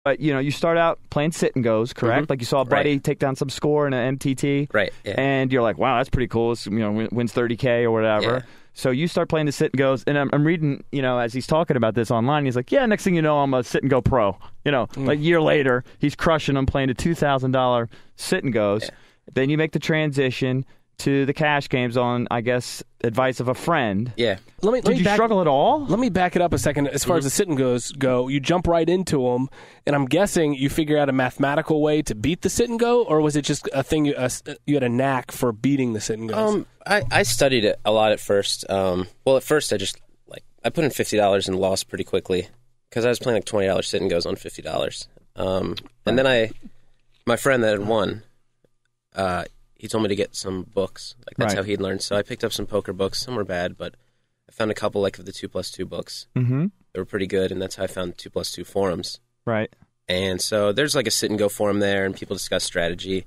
But, you start out playing sit and goes, correct? Like you saw a buddy take down some score in an MTT. Right, yeah. And you're like, wow, that's pretty cool. It's, wins 30K or whatever. Yeah. So you start playing the sit and goes. And I'm reading, as he's talking about this online, he's like, yeah, next thing you know, I'm a sit and go pro. Like a year later, he's crushing them playing a $2,000 sit and goes. Yeah. Then you make the transition to the cash games on, I guess, advice of a friend. Yeah. Did you struggle at all? Let me back it up a second. As far as the sit and goes go, you jump right into them, and I'm guessing you figure out a mathematical way to beat the sit and go, or was it just a thing you had a knack for beating the sit and goes? I studied it a lot at first. At first I put in $50 and lost pretty quickly because I was playing like $20 sit and goes on $50. And then my friend that had won, he told me to get some books. Like that's how he'd learned. So I picked up some poker books. Some were bad, but I found a couple like of the 2+2 books. Mm-hmm. They were pretty good, and that's how I found 2+2 forums. Right. And so there's like a sit and go forum there, and people discuss strategy.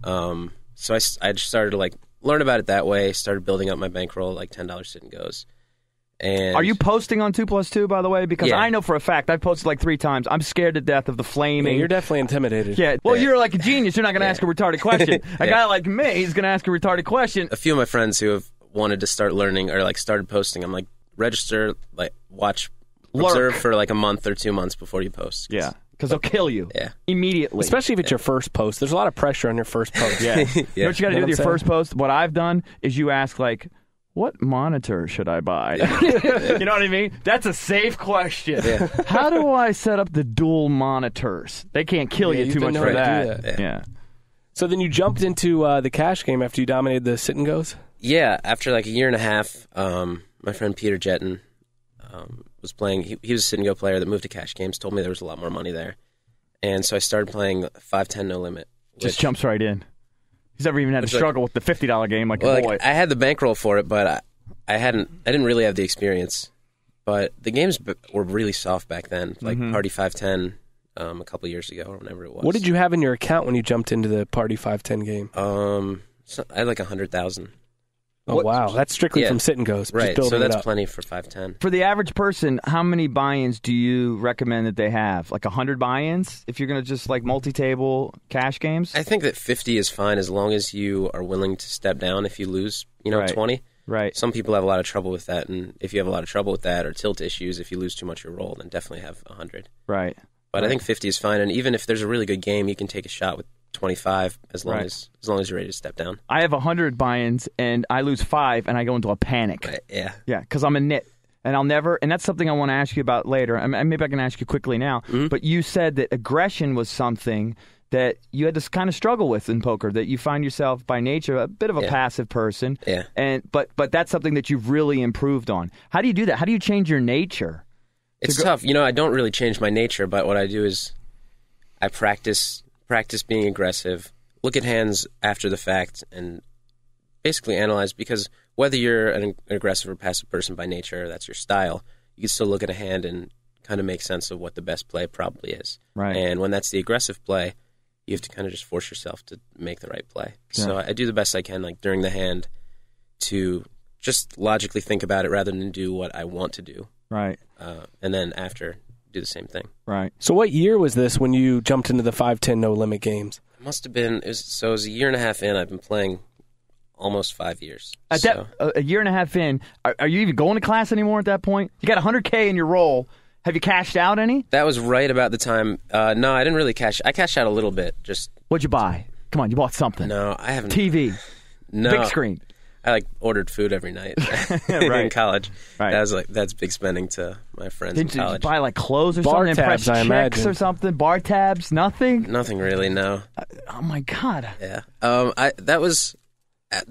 So I just started to like learn about it that way. Started building up my bankroll, like $10 sit and goes. And are you posting on 2+2, by the way? Because I know for a fact I've posted like 3 times. I'm scared to death of the flaming. Yeah, you're definitely intimidated. Yeah. Well, you're like a genius. You're not going to ask a retarded question. A guy like me, he's going to ask a retarded question. A few of my friends who have wanted to start learning or like started posting, I'm like, register, like watch, observe for like a month or 2 months before you post. Yeah. Because they'll kill you immediately. Especially if it's your first post. There's a lot of pressure on your first post. You know what you got to do with your first post? What I've done is you ask like, what monitor should I buy? You know what I mean? That's a safe question. Yeah. How do I set up the dual monitors? They can't kill you too much for that. Yeah. So then you jumped into the cash game after you dominated the sit and goes? Yeah, after like a year and a half, my friend Peter Jetton was playing. He was a sit and go player that moved to cash games, told me there was a lot more money there. And so I started playing 5-10 no limit. Just jumps right in. He's never even had to struggle with the $50 game like a boy. Like, I had the bankroll for it, but I didn't really have the experience. But the games were really soft back then, like Party 5-10 a couple years ago or whenever it was. What did you have in your account when you jumped into the Party 5-10 game? I had like 100,000. Oh, wow. That's strictly from sit and goes. Right, so that's plenty for 5-10. For the average person, how many buy-ins do you recommend that they have? Like 100 buy-ins if you're going to just like multi-table cash games? I think that 50 is fine as long as you are willing to step down if you lose, 20. Right. Some people have a lot of trouble with that, and if you have a lot of trouble with that or tilt issues, if you lose too much of your roll, then definitely have 100. Right. But I think 50 is fine, and even if there's a really good game, you can take a shot with 25 as long as you're ready to step down. I have 100 buy-ins and I lose 5 and I go into a panic. Right, yeah. Yeah, because I'm a nit. And I'll never, and that's something I want to ask you about later. Maybe I can ask you quickly now. But you said that aggression was something that you had to kind of struggle with in poker, that you find yourself by nature a bit of a passive person. Yeah. But that's something that you've really improved on. How do you do that? How do you change your nature? It's tough. I don't really change my nature, but what I do is I practice being aggressive, look at hands after the fact, and basically analyze, because whether you're an aggressive or passive person by nature, that's your style, you can still look at a hand and kind of make sense of what the best play probably is. Right. And when that's the aggressive play, you have to kind of just force yourself to make the right play. Yeah. So I do the best I can, like during the hand, to just logically think about it rather than do what I want to do. Right. And then after, do the same thing. Right. So what year was this when you jumped into the 5-10 no limit games? It must have been, it was a year and a half in. I've been playing almost 5 years. A year and a half in, are you even going to class anymore at that point? You got 100K in your roll. Have you cashed out any? That was right about the time. No, I didn't really cash. I cashed out a little bit. What'd you buy? Come on, you bought something. No, I haven't. TV. No. Big screen. I ordered food every night in college. Right. That's big spending to my friends in college. Did you buy like clothes or bar something? Tabs, Impress I checks imagine. Or something? Bar tabs? Nothing? Nothing really, no. Oh my God. Yeah. That was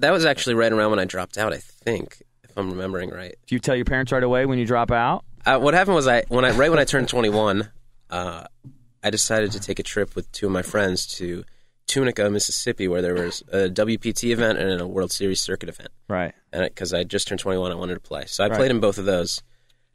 actually right around when I dropped out, I think, if I'm remembering right. Do you tell your parents right away when you drop out? What happened was right when I turned 21, I decided to take a trip with 2 of my friends to Tunica, Mississippi, where there was a WPT event and a World Series circuit event. Right. And because I just turned 21, I wanted to play. So I played in both of those.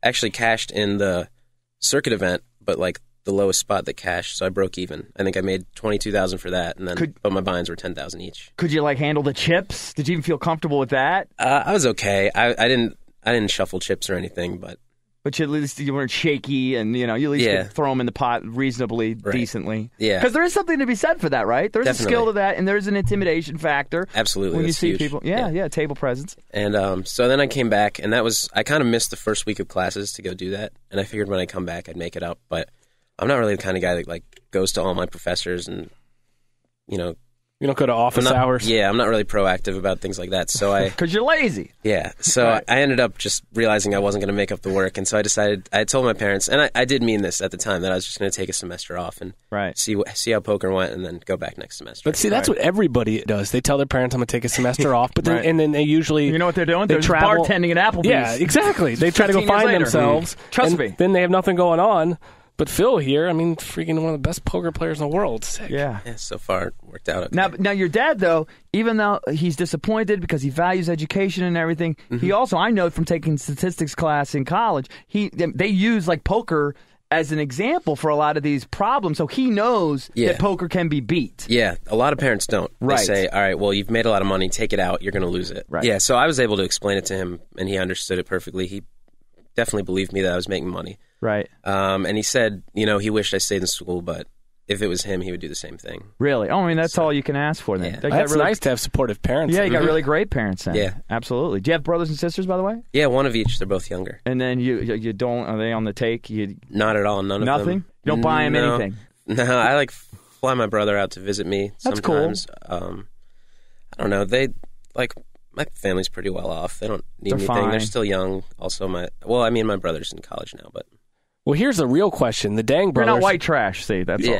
Actually cashed in the circuit event, but like the lowest spot that cashed, so I broke even. I think I made $22,000 for that, and then but my buy-ins were $10,000 each. Could you handle the chips? Did you even feel comfortable with that? I was okay. I didn't shuffle chips or anything, but But at least you weren't shaky, and you at least could throw them in the pot reasonably, decently. Yeah, because there is something to be said for that, right? There's Definitely. a skill to that, and there's an intimidation factor. Absolutely, when you see huge. people. Yeah, table presence. And so then I came back, and I kind of missed the first week of classes to go do that, and I figured when I come back I'd make it up. But I'm not really the kind of guy that like goes to all my professors and You don't go to office hours? Yeah, I'm not really proactive about things like that. So Because you're lazy. Yeah, so I ended up just realizing I wasn't going to make up the work, and so I told my parents, and I did mean this at the time, that I was just going to take a semester off and see how poker went, and then go back next semester. But see, that's what everybody does. They tell their parents, I'm going to take a semester off, but then, and then they usually... You know what they're doing? They're travel, bartending at Applebee's. Yeah, exactly. They try to go find themselves. Trust me. Then they have nothing going on. But Phil here, I mean, freaking one of the best poker players in the world. Sick. Yeah, so far it worked out okay. Now your dad, though, even though he's disappointed because he values education and everything, he also, I know from taking statistics class in college, they use like poker as an example for a lot of these problems, so he knows that poker can be beat. Yeah, a lot of parents don't. They say, all right, well, you've made a lot of money, take it out, you're going to lose it. Right. Yeah, so I was able to explain it to him, and he understood it perfectly. He definitely believed me that I was making money. Right. And he said, he wished I stayed in school, but if it was him, he would do the same thing. Really? Oh, I mean, that's all you can ask for then. Yeah. That's really nice to have supportive parents. Yeah, you got really great parents then. Yeah. Absolutely. Do you have brothers and sisters, by the way? Yeah, one of each. They're both younger. And then you don't, are they on the take? Not at all. None of them. Nothing? You don't buy them anything? No, I fly my brother out to visit me sometimes. That's cool. I don't know. My family's pretty well off. They don't need anything. Fine. They're still young. Also, my brother's in college now, but... Well, here's the real question. The Dang brothers... You're not white trash, see, that's all.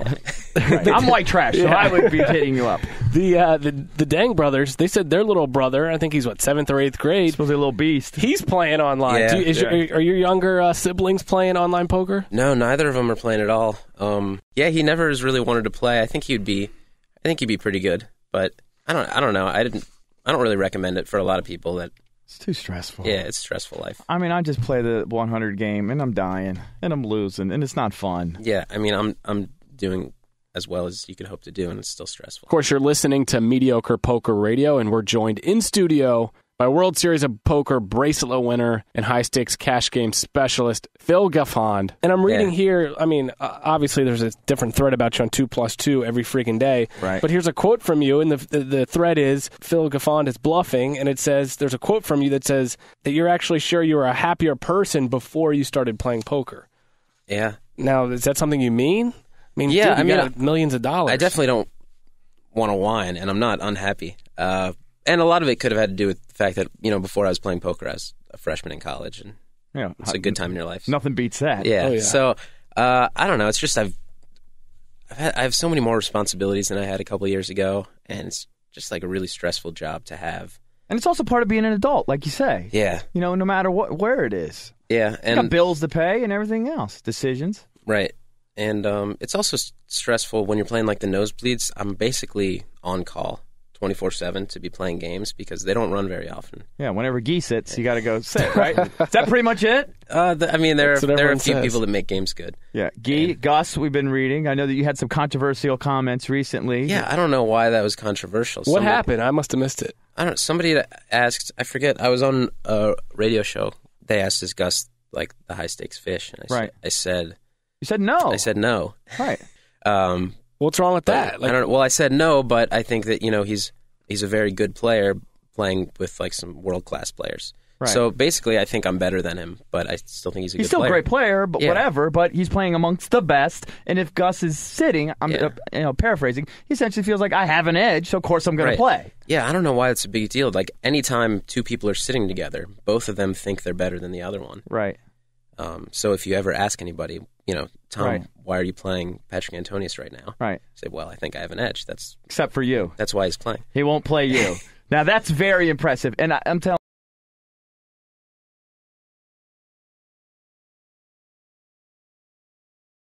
Right. I'm white trash, so I would be hitting you up. The Dang brothers, they said their little brother, I think he's, 7th or 8th grade? Supposed to be a little beast. He's playing online. Yeah. Are your younger siblings playing online poker? No, neither of them are playing at all. He never has really wanted to play. I think he'd be pretty good, but I don't know. I don't really recommend it for a lot of people. It's too stressful. Yeah, it's a stressful life. I mean, I just play the 100 game, and I'm dying, and I'm losing, and it's not fun. Yeah, I mean, I'm doing as well as you could hope to do, and it's still stressful. Of course, you're listening to Mediocre Poker Radio, and we're joined in studio by World Series of Poker bracelet winner and high-stakes cash game specialist, Phil Gaffond. And I'm reading here, I mean, obviously there's a different thread about you on 2+2 every freaking day. Right. But here's a quote from you, and the thread is, Phil Gaffond is bluffing, and it says, there's a quote from you that says that you're actually sure you were a happier person before you started playing poker. Yeah. Now, is that something you mean? I mean, yeah, dude, you got millions of dollars. I definitely don't want to whine, and I'm not unhappy. And a lot of it could have had to do with the fact that, before I was playing poker, I was a freshman in college, and it's a good time in your life. Nothing beats that. Yeah. Oh, yeah. So, I don't know. It's just I have so many more responsibilities than I had a couple of years ago, and it's just like a really stressful job to have. And it's also part of being an adult, like you say. Yeah. No matter where it is. Yeah. And you got bills to pay and everything else. Decisions. Right. And it's also stressful when you're playing like the nosebleeds. I'm basically on call 24/7 to be playing games because they don't run very often. Yeah, whenever Guy sits, you got to go sit, right? Is that pretty much it? There are a few people that make games good. Yeah, Gus, we've been reading. I know that you had some controversial comments recently. Yeah, I don't know why that was controversial. What happened? I must have missed it. I don't know. Somebody asked, I forget, I was on a radio show. They asked, is Gus like the high stakes fish? And I said... You said no. I said no. Right. What's wrong with that? I don't know. Well, I said no, but I think that he's a very good player playing with like some world class players. Right. So basically, I think I'm better than him, but I still think he's a good player. He's still a great player, but whatever. But he's playing amongst the best. And if Gus is sitting, I'm paraphrasing, he essentially feels like I have an edge, so of course I'm going to play. Yeah, I don't know why it's a big deal. Like anytime two people are sitting together, both of them think they're better than the other one. Right. So if you ever ask anybody, Tom, why are you playing Patrick Antonius right now? Right. Say, well, I think I have an edge. Except for you. That's why he's playing. He won't play you. Now, that's very impressive. And I'm telling